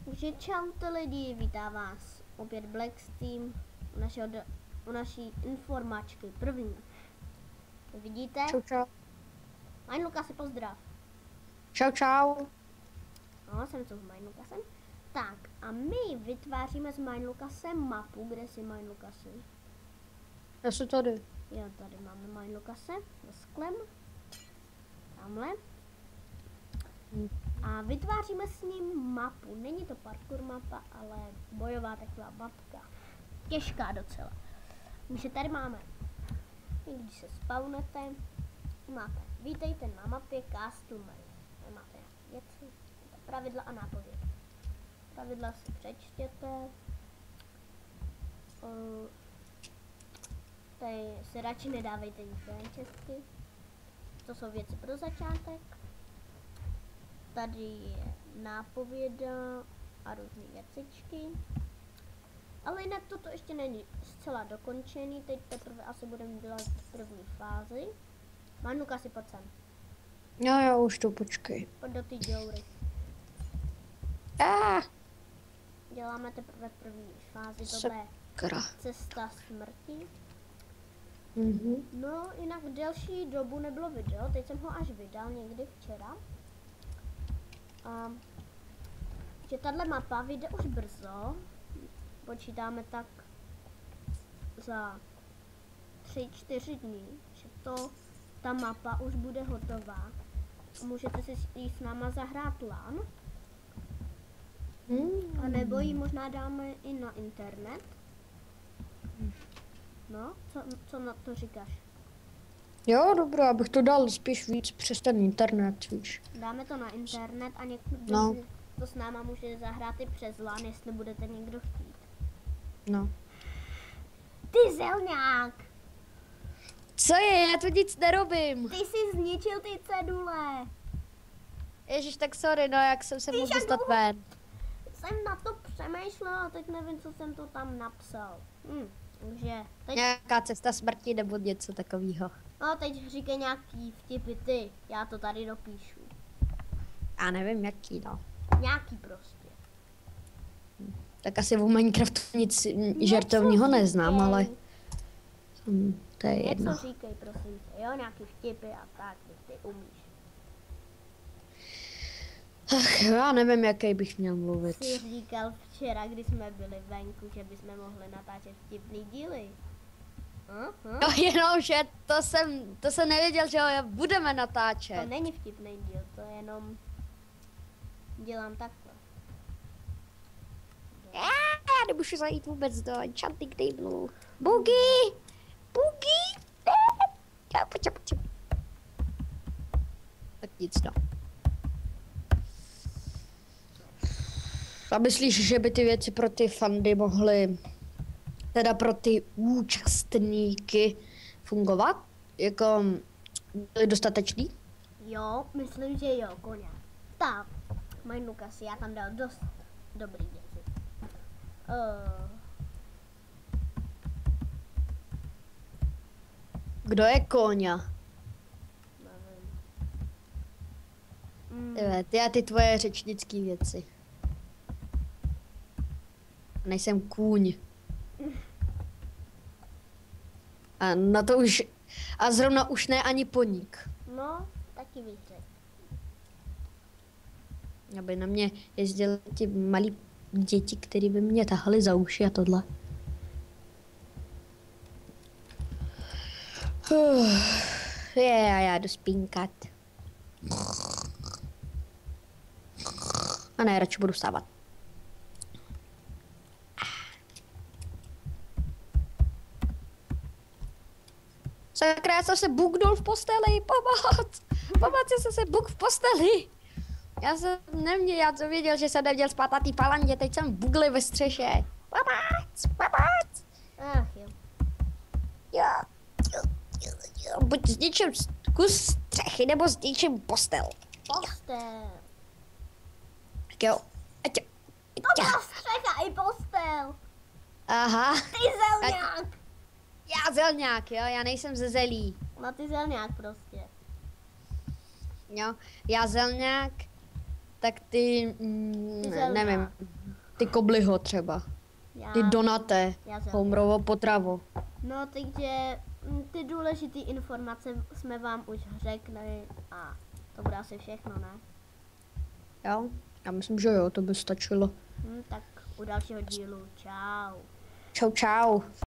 Takže čaute lidi, vítá vás opět Blacksteam u naší informačky první. To vidíte? Čau, čau. Majnuka si pozdrav. Čau, čau. No, jsem tu s Majnukasem. Tak, a my vytváříme s Majnukasem mapu, kde si Majnukasy. Já jsem tady. Jo, tady máme Majnukase s sklem. Tamhle. A vytváříme s ním mapu. Není to parkour mapa, ale bojová taková mapka. Těžká docela. Takže tady máme, když se spawnete, máte, vítejte na mapě Customer. Tady máte věci, pravidla a nápověd. Pravidla si přečtěte. Tady si radši nedávejte nic do česky. To jsou věci pro začátek. Tady je nápověda a různé věcičky. Ale jinak toto ještě není zcela dokončený, teď teprve asi budeme dělat první fázi. Majnuka si pojď sem. Jo, už to počkej. Pojď do ty děury. Děláme teprve první fázi, tohle je cesta smrti. No, jinak delší dobu nebylo video, teď jsem ho až vydal někdy včera. Že tahle mapa vyjde už brzo, počítáme tak za 3-4 dní, že ta mapa už bude hotová. Můžete si ji s náma zahrát LAN, a nebo ji možná dáme i na internet. No, co na to říkáš? Jo, dobré, abych to dal spíš víc přes ten internet, víš. Dáme to na internet a někdo to s náma může zahrát i přes LAN, jestli budete někdo chtít. No. Ty zelňák! Co je? Já tu nic nerobím. Ty jsi zničil ty cedule. Ježiš, tak sorry, no, jak jsem se mohl dostat ven. Jsem na to přemýšlela, teď nevím, co jsem to tam napsal. Takže teď... Nějaká cesta smrti nebo něco takového. No, teď říkej nějaký vtipy ty, já to tady dopíšu. Já nevím, jaký, no. Nějaký prostě. Tak asi o Minecraftu nic žertovního neznám, ale to je jedno. Něco říkej, prosím tě, jo, nějaký vtipy a tak, ty umíš. Ach, já nevím, jaký bych měl mluvit. Jsi říkal včera, když jsme byli venku, že bychom mohli natáčet vtipný díly. No jenom, že to jsem nevěděl, že ho budeme natáčet. To není vtipný díl, to je jenom dělám takhle. Já nemůžu zajít vůbec do enchanting table. Boogie! Pojď. Tak nic, no. A myslíš, že by ty věci pro ty fandy mohly, teda pro ty účastníky fungovat? Jako byly dostatečný? Jo, myslím, že jo, koně. Tak, Majnukas, já tam dal dost dobrý věci. Kdo je Koňa? Nevím. Ty a ty tvoje řečnické věci. Nejsem kůň. A na to už, a zrovna už ne ani poník. No, taky bych řekl. Aby na mě jezdili ti malí děti, který by mě tahali za uši a tohle. Já jdu spínkat. A ne, radši budu vstávat. Sakra, já jsem se buknul v posteli, pomoc! Pomoc, já jsem se buk v posteli! Já jsem věděl, že jsem neměl spát na té palandě, teď jsem bugli ve střeše. Pomoc! Ach jo. Jo. Buď zničím kus střechy, nebo zničím postel. Postel. Tak jo. To byla střecha i postel. Aha. Ty zelňák. Já zelňák, jo, já nejsem ze zelí. No ty zelňák prostě. Jo, já zelňák, tak ty, Zelňák. nevím, Ty kobliho třeba. Ty donaté. Já jsem- Homrovo potravo. No, takže ty důležité informace jsme vám už řekli a to bude asi všechno, ne? Jo? Já myslím, že jo, to by stačilo. Tak u dalšího dílu. Čau. Čau, čau.